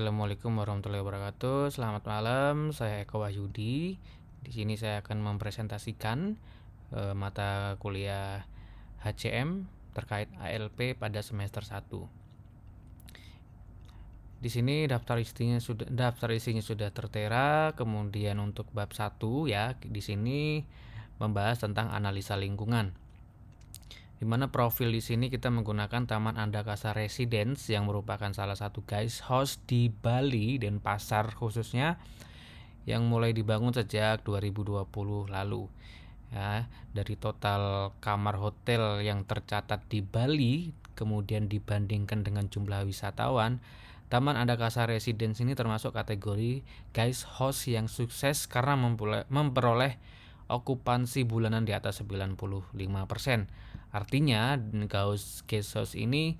Assalamualaikum warahmatullahi wabarakatuh. Selamat malam, saya Eko Wahyudi. Di sini saya akan mempresentasikan mata kuliah HCM terkait ALP pada semester 1. Di sini daftar isinya sudah tertera. Kemudian untuk bab 1 ya, di sini membahas tentang analisa lingkungan. Di mana profil di sini kita menggunakan Taman Andakasa Residence yang merupakan salah satu guest house di Bali dan Pasar khususnya yang mulai dibangun sejak 2020 lalu. Ya, dari total kamar hotel yang tercatat di Bali, kemudian dibandingkan dengan jumlah wisatawan, Taman Andakasa Residence ini termasuk kategori guest house yang sukses karena memperoleh okupansi bulanan di atas 95%. Artinya guest house ini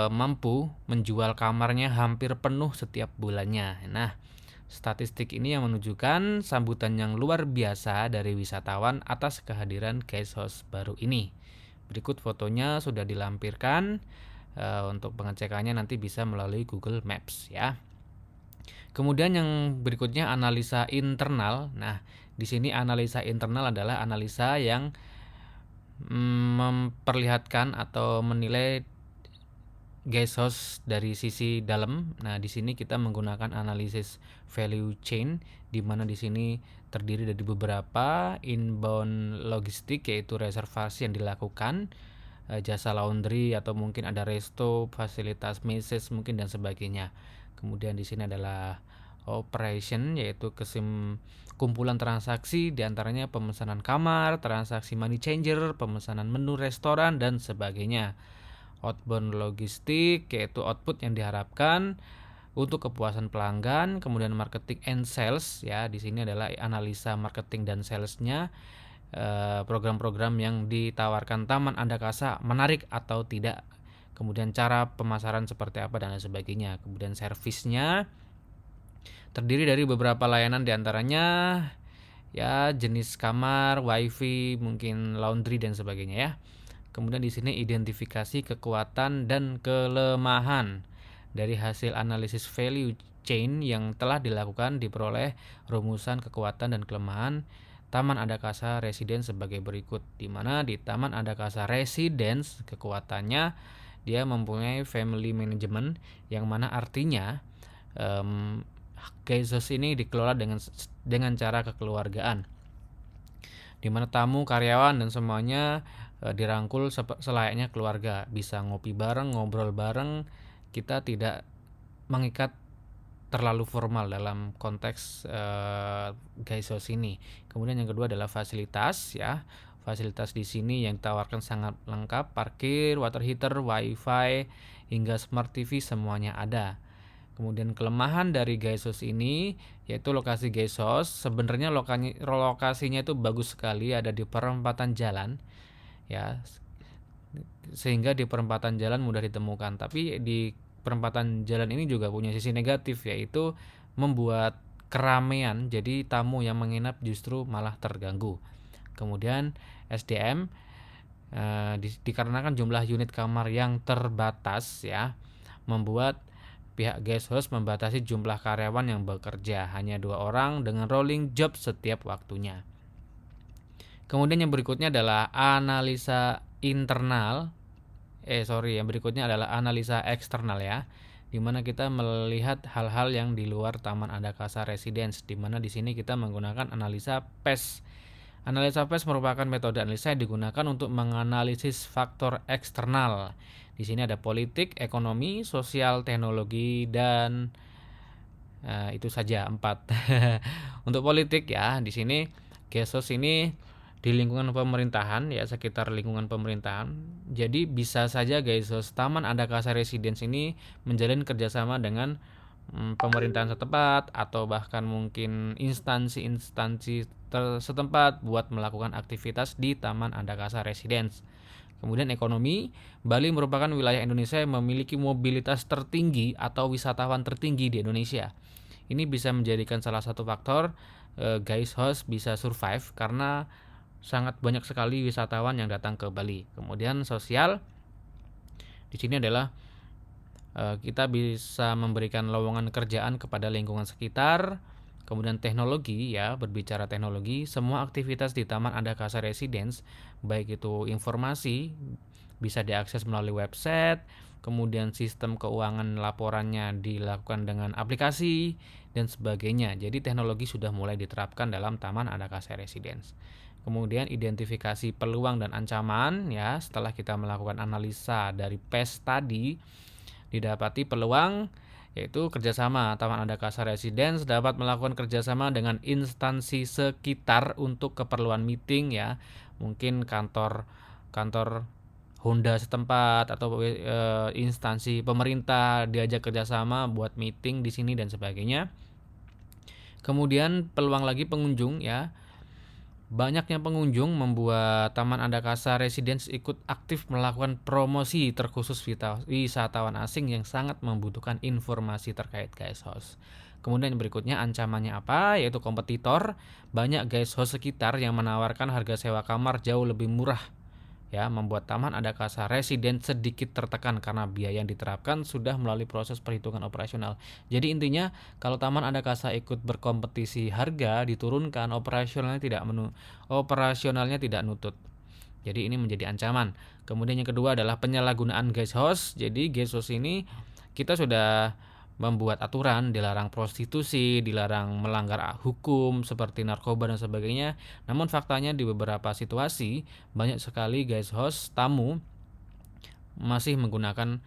mampu menjual kamarnya hampir penuh setiap bulannya. Nah, statistik ini yang menunjukkan sambutan yang luar biasa dari wisatawan atas kehadiran guest house baru ini. Berikut fotonya sudah dilampirkan. Untuk pengecekannya nanti bisa melalui Google Maps ya. Kemudian yang berikutnya analisa internal. Nah, di sini analisa internal adalah analisa yang memperlihatkan atau menilai guest house dari sisi dalam. Nah, di sini kita menggunakan analisis value chain, di mana di sini terdiri dari beberapa inbound logistik, yaitu reservasi yang dilakukan, jasa laundry atau mungkin ada resto, fasilitas message mungkin dan sebagainya. Kemudian di sini adalah operation, yaitu kumpulan transaksi, diantaranya pemesanan kamar, transaksi money changer, pemesanan menu restoran dan sebagainya. Outbound logistik, yaitu output yang diharapkan untuk kepuasan pelanggan. Kemudian marketing and sales, ya di sini adalah analisa marketing dan salesnya, program-program yang ditawarkan Taman Andakasa menarik atau tidak. Kemudian cara pemasaran seperti apa dan lain sebagainya. Kemudian servisnya terdiri dari beberapa layanan, diantaranya ya jenis kamar, wifi, mungkin laundry dan sebagainya ya. Kemudian di sini identifikasi kekuatan dan kelemahan dari hasil analisis value chain yang telah dilakukan, diperoleh rumusan kekuatan dan kelemahan Taman Andakasa Residence sebagai berikut. Di mana di Taman Andakasa Residence kekuatannya dia mempunyai family management, yang mana artinya guest house ini dikelola dengan cara kekeluargaan, di mana tamu, karyawan dan semuanya dirangkul selayaknya keluarga, bisa ngopi bareng, ngobrol bareng. Kita tidak mengikat terlalu formal dalam konteks guest house ini. Kemudian yang kedua adalah fasilitas ya. Fasilitas di sini yang ditawarkan sangat lengkap, parkir, water heater, wifi, hingga smart TV semuanya ada. Kemudian kelemahan dari guest house ini yaitu lokasi guest house. Sebenarnya lokasinya itu bagus sekali, ada di perempatan jalan ya, sehingga di perempatan jalan mudah ditemukan. Tapi di perempatan jalan ini juga punya sisi negatif, yaitu membuat keramaian, jadi tamu yang menginap justru malah terganggu. Kemudian SDM, dikarenakan jumlah unit kamar yang terbatas ya, membuat pihak guest house membatasi jumlah karyawan yang bekerja, hanya 2 orang dengan rolling job setiap waktunya. Kemudian yang berikutnya adalah yang berikutnya adalah analisa eksternal ya, di mana kita melihat hal-hal yang di luar Taman Andakasa Residence, di mana di sini kita menggunakan analisa PES. Analisa PES merupakan metode analisa yang digunakan untuk menganalisis faktor eksternal. Di sini ada politik, ekonomi, sosial, teknologi, dan itu saja 4. Untuk politik ya, di sini Gesos ini di lingkungan pemerintahan ya, sekitar lingkungan pemerintahan. Jadi bisa saja Gesos Taman Andakasa Residence ini menjalin kerjasama dengan pemerintahan setempat atau bahkan mungkin instansi-instansi setempat buat melakukan aktivitas di Taman Andakasa Residence. Kemudian ekonomi, Bali merupakan wilayah Indonesia yang memiliki mobilitas tertinggi atau wisatawan tertinggi di Indonesia. Ini bisa menjadikan salah satu faktor guest house bisa survive karena sangat banyak sekali wisatawan yang datang ke Bali. Kemudian sosial, di sini adalah Kita bisa memberikan lowongan kerjaan kepada lingkungan sekitar. Kemudian teknologi, ya, berbicara teknologi, semua aktivitas di Taman Adakasa Residence, baik itu informasi bisa diakses melalui website, kemudian sistem keuangan laporannya dilakukan dengan aplikasi dan sebagainya. Jadi teknologi sudah mulai diterapkan dalam Taman Adakasa Residence. Kemudian identifikasi peluang dan ancaman, ya, setelah kita melakukan analisa dari PES tadi, didapati peluang yaitu kerjasama. Taman Adakasa Residence dapat melakukan kerjasama dengan instansi sekitar untuk keperluan meeting, ya, mungkin kantor Honda setempat atau instansi pemerintah diajak kerjasama buat meeting di sini dan sebagainya. Kemudian peluang lagi pengunjung, ya. Banyaknya pengunjung membuat Taman Adakasa Residence ikut aktif melakukan promosi terkhusus wisatawan asing yang sangat membutuhkan informasi terkait guest house. Kemudian berikutnya ancamannya apa? Yaitu kompetitor. Banyak guest house sekitar yang menawarkan harga sewa kamar jauh lebih murah, ya, membuat Taman Adakasa Residence sedikit tertekan karena biaya yang diterapkan sudah melalui proses perhitungan operasional. Jadi intinya kalau Taman Adakasa ikut berkompetisi harga diturunkan, operasionalnya tidak nutut. Jadi ini menjadi ancaman. Kemudian yang kedua adalah penyalahgunaan guest house. Jadi guest house ini kita sudah membuat aturan, dilarang prostitusi, dilarang melanggar hukum seperti narkoba dan sebagainya. Namun faktanya di beberapa situasi banyak sekali guest house tamu masih menggunakan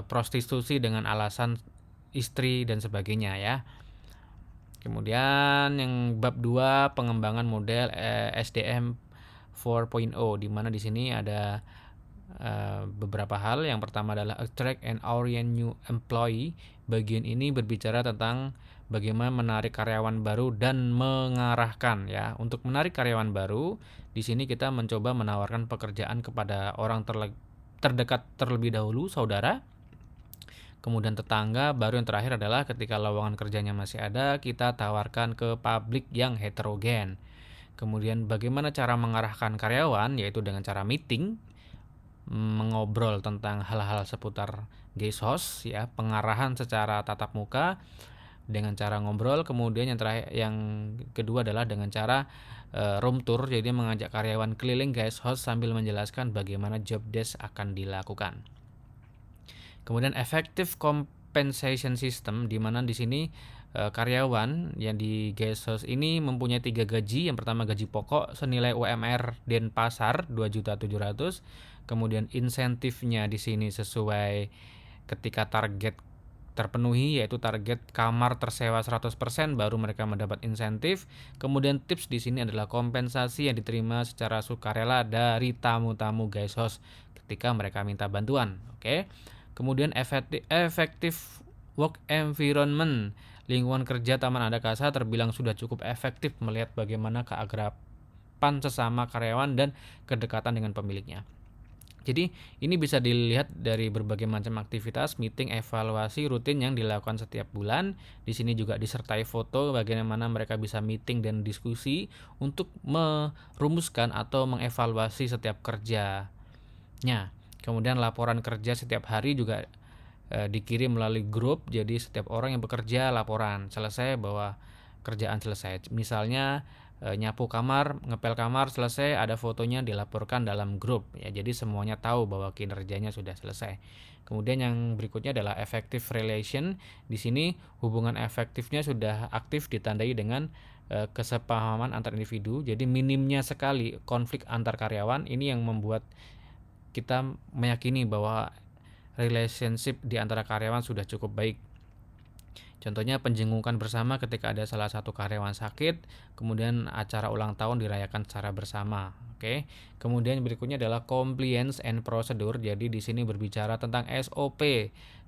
prostitusi dengan alasan istri dan sebagainya, ya. Kemudian yang bab 2 pengembangan model SDM 4.0, di mana di sini ada beberapa hal. Yang pertama adalah attract and orient new employee. Bagian ini berbicara tentang bagaimana menarik karyawan baru dan mengarahkan, ya. Untuk menarik karyawan baru, di sini kita mencoba menawarkan pekerjaan kepada orang terdekat terlebih dahulu, saudara, kemudian tetangga, baru yang terakhir adalah ketika lowongan kerjanya masih ada, kita tawarkan ke publik yang heterogen. Kemudian bagaimana cara mengarahkan karyawan, yaitu dengan cara meeting, mengobrol tentang hal-hal seputar guest house, ya, pengarahan secara tatap muka dengan cara ngobrol. Kemudian yang terakhir, yang kedua adalah dengan cara room tour, jadi mengajak karyawan keliling guest house sambil menjelaskan bagaimana job desk akan dilakukan. Kemudian effective compensation system, di mana di sini karyawan yang di guest house ini mempunyai 3 gaji. Yang pertama gaji pokok senilai UMR Denpasar 2.700.000. Kemudian insentifnya di sini sesuai ketika target terpenuhi, yaitu target kamar tersewa 100% baru mereka mendapat insentif. Kemudian tips di sini adalah kompensasi yang diterima secara sukarela dari tamu-tamu guest house ketika mereka minta bantuan. Oke. Kemudian effective work environment. Lingkungan kerja Taman Adakasa terbilang sudah cukup efektif melihat bagaimana keakraban sesama karyawan dan kedekatan dengan pemiliknya. Jadi ini bisa dilihat dari berbagai macam aktivitas, meeting, evaluasi rutin yang dilakukan setiap bulan. Di sini juga disertai foto bagaimana mereka bisa meeting dan diskusi untuk merumuskan atau mengevaluasi setiap kerjanya. Kemudian laporan kerja setiap hari juga dikirim melalui grup. Jadi setiap orang yang bekerja laporan selesai bahwa kerjaan selesai. Misalnya nyapu kamar, ngepel kamar selesai, ada fotonya dilaporkan dalam grup, ya. Jadi semuanya tahu bahwa kinerjanya sudah selesai. Kemudian yang berikutnya adalah effective relation. Di sini hubungan efektifnya sudah aktif ditandai dengan kesepahaman antar individu. Jadi minimnya sekali konflik antar karyawan. Ini yang membuat kita meyakini bahwa relationship di antara karyawan sudah cukup baik. Contohnya penjengukan bersama ketika ada salah satu karyawan sakit, kemudian acara ulang tahun dirayakan secara bersama. Oke. Kemudian berikutnya adalah compliance and procedure. Jadi di sini berbicara tentang SOP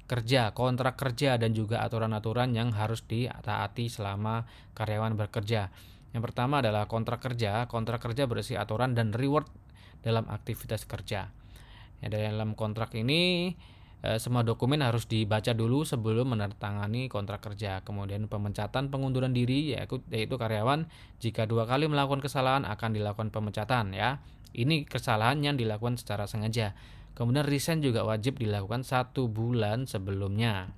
kerja, kontrak kerja dan juga aturan-aturan yang harus ditaati selama karyawan bekerja. Yang pertama adalah kontrak kerja. Kontrak kerja berisi aturan dan reward dalam aktivitas kerja. Ya, dalam kontrak ini semua dokumen harus dibaca dulu sebelum menandatangani kontrak kerja. Kemudian pemecatan, pengunduran diri, yaitu karyawan jika 2 kali melakukan kesalahan akan dilakukan pemecatan, ya. Ini kesalahan yang dilakukan secara sengaja. Kemudian resign juga wajib dilakukan 1 bulan sebelumnya.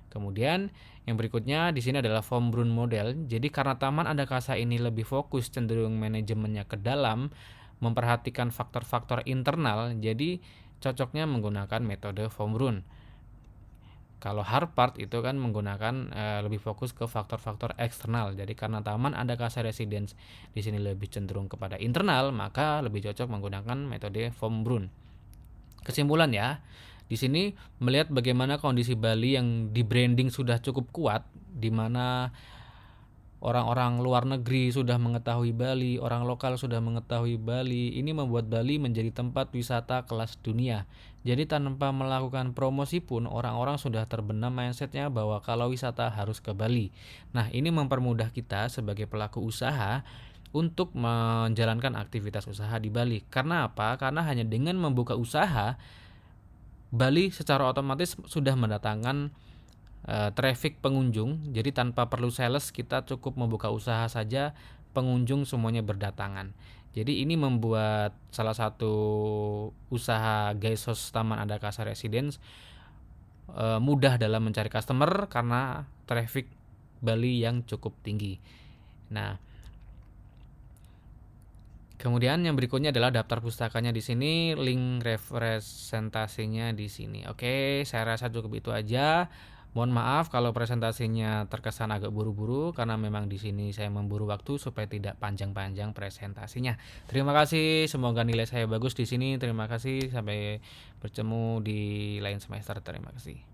Kemudian yang berikutnya di sini adalah Von Braun model. Jadi karena Taman Adakasa ini lebih fokus cenderung manajemennya ke dalam, memperhatikan faktor-faktor internal, jadi cocoknya menggunakan metode Von Braun. Kalau Harvard itu kan menggunakan lebih fokus ke faktor-faktor eksternal. Jadi karena Taman Adakasa Residence di sini lebih cenderung kepada internal, maka lebih cocok menggunakan metode Von Braun. Kesimpulan ya, di sini melihat bagaimana kondisi Bali yang di branding sudah cukup kuat, di mana orang-orang luar negeri sudah mengetahui Bali, orang lokal sudah mengetahui Bali. Ini membuat Bali menjadi tempat wisata kelas dunia. Jadi tanpa melakukan promosi pun orang-orang sudah terbenam mindsetnya bahwa kalau wisata harus ke Bali. Nah, ini mempermudah kita sebagai pelaku usaha untuk menjalankan aktivitas usaha di Bali. Karena apa? Karena hanya dengan membuka usaha, Bali secara otomatis sudah mendatangkan traffic pengunjung. Jadi tanpa perlu sales, kita cukup membuka usaha saja, pengunjung semuanya berdatangan. Jadi ini membuat salah satu usaha guest house Taman Adakasa Residence mudah dalam mencari customer karena traffic Bali yang cukup tinggi. Nah, kemudian yang berikutnya adalah daftar pustakanya di sini, link representasinya di sini. Oke, saya rasa cukup itu aja. Mohon maaf kalau presentasinya terkesan agak buru-buru karena memang di sini saya memburu waktu supaya tidak panjang-panjang presentasinya. Terima kasih, semoga nilai saya bagus di sini. Terima kasih, sampai bertemu di lain semester. Terima kasih.